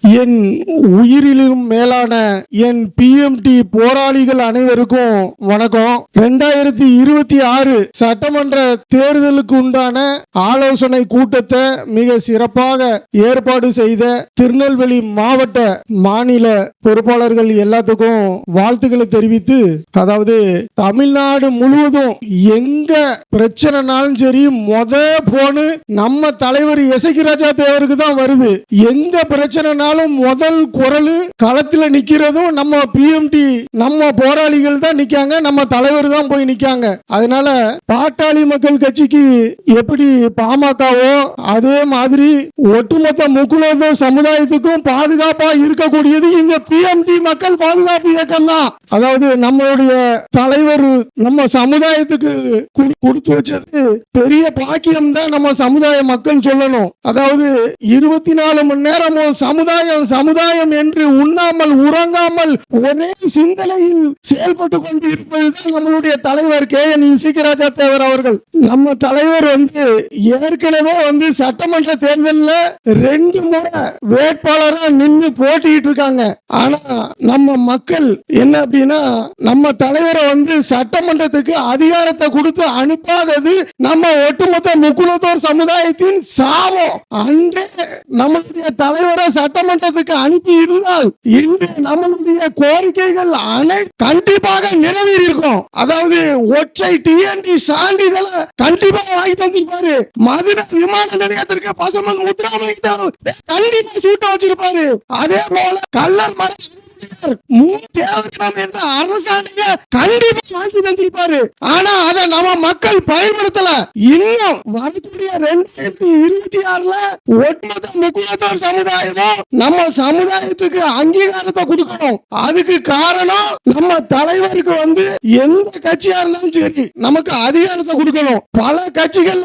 என் உயிரிலும் மேலான என் பிஎம்டி போராளிகள் அனைவருக்கும் வணக்கம். 2026 சட்டமன்ற தேர்தலுக்கு உண்டான ஆலோசனை கூட்டத்தை மிக சிறப்பாக ஏற்பாடு செய்த திருநெல்வேலி மாவட்ட மாநில பொறுப்பாளர்கள் எல்லாத்துக்கும் வாழ்த்துக்களை தெரிவித்து, அதாவது தமிழ்நாடு முழுவதும் எங்க பிரச்சனைனாலும் சரி போனு நம்ம தலைவர் எசகி ராஜா தேவருக்கு தான் வருது. எங்க பிரச்சனைனாலும் முதல் குரல் களத்துல நிக்கிறதும் நம்ம பிஎம்டி நம்ம போராளிகள் தான் நிக்காங்க, நம்ம தலைவர் தான் போய் நிக்காங்க. அதனால பாட்டாளி மக்கள் கட்சிக்கு எப்படி பாமகவோ அதே மாதிரி ஒட்டுமொத்த முக்குலத்தோர் சமுதாயத்துக்கும் பாதுகாப்பா இருக்கக்கூடியது இந்த பிஎம்டி மக்கள் பாதுகாப்பு இயக்கம் தான். அதாவது நம்மளுடைய தலைவர் நம்ம சமுதாயத்துக்கு கொடுத்து வச்சது பெரிய பாக்கியம் தான் நம்ம சமுதாய மக்கள் சொல்லணும். அதாவது 24 மணி நேரமும் சமுதாயம் சமுதாயம் என்று உண்ணாமல் உறங்காமல் ஒரே சிந்தனையில் செயல்பட்டு கொண்டு இருப்பதுதான் நம்மளுடைய தலைவர் KN இசக்கிராஜா தேவர் அவர்கள். நம்ம தலைவர் ஏற்கனவே சட்டமன்ற தேர்தலில் 2 முறை வேட்பாளரா நின்று போட்டிட்டு இருக்காங்க. ஆனா நம்ம மக்கள் என்ன அப்படின்னா, நம்ம தலைவரை சட்டமன்றத்துக்கு அதிகாரத்தை கொடுத்து அனுப்பாதது நம்ம ஒட்டுமொத்த முக்குலத்தோர் சமுதாயத்தின் சாபம். அன்றே நம்மளுடைய தலைவரை சட்டமன்றத்துக்கு அனுப்பி இருந்தால் இன்று நம்மளுடைய கோரிக்கைகள் கண்டிப்பாக நிறைவேறி இருக்கும். அதாவது ஒற்றை டிஎன்டி சான்றிதழை கண்டிப்பாக வாங்கி தந்திருப்பாரு. மதுரை விமான நிலையத்திற்கு பசுமன் முத்துராமலிங்க கண்டிப்பா சூட்ட வச்சிருப்பாரு. அதே போல கள்ளர் மரம் என்ற அரசாணைய கண்டிப்பா வாங்கி தந்திருப்பாரு. ஆனா அதை நம்ம மக்கள் பயன்படுத்தல. இன்னும் வரக்கூடிய 2026 ஒட்டுமொத்த முக்குலத்தோர் சமுதாயமும் நம்ம சமுதாயத்துக்கு அங்கீகாரத்தை கொடுக்கணும். அதுக்கு காரணம் நம்ம தலைவருக்கு எந்த கட்சியா இருந்தாலும் சரி நமக்கு அதிகாரத்தை கொடுக்கணும். பல கட்சிகள்ல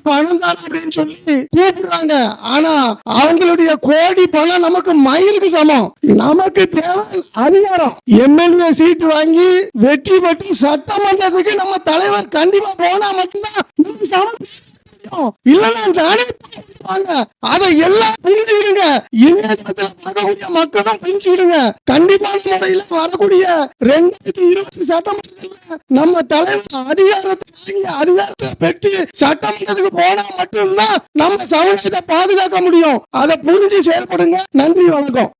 பணம் தான் அப்படின்னு சொல்லி கூப்பிடுறாங்க. ஆனா அவங்களுடைய கோடி பணம் நமக்கு மயிலுக்கு சமம். நமக்கு தேவை அதிகாரம். எம்எல்ஏ சீட் வாங்கி வெற்றி பெற்று சட்டமன்றத்துக்கு நம்ம தலைவர் கண்டிப்பா போனா மட்டும்தான் அதை எல்லாம் புரிஞ்சுக்கிடுங்க. மக்களும் புரிஞ்சுக்கிடுங்க. கண்டிப்பான முறையில் வரக்கூடிய 2020 சட்டமன்றத்தில் நம்ம தலைவர் அதிகாரத்தை பெற்று சட்டமன்றத்துக்கு போனா மட்டும்தான் நம்ம சமூகத்தை பாதுகாக்க முடியும். அதை புரிஞ்சு செயல்படுங்க. நன்றி, வணக்கம்.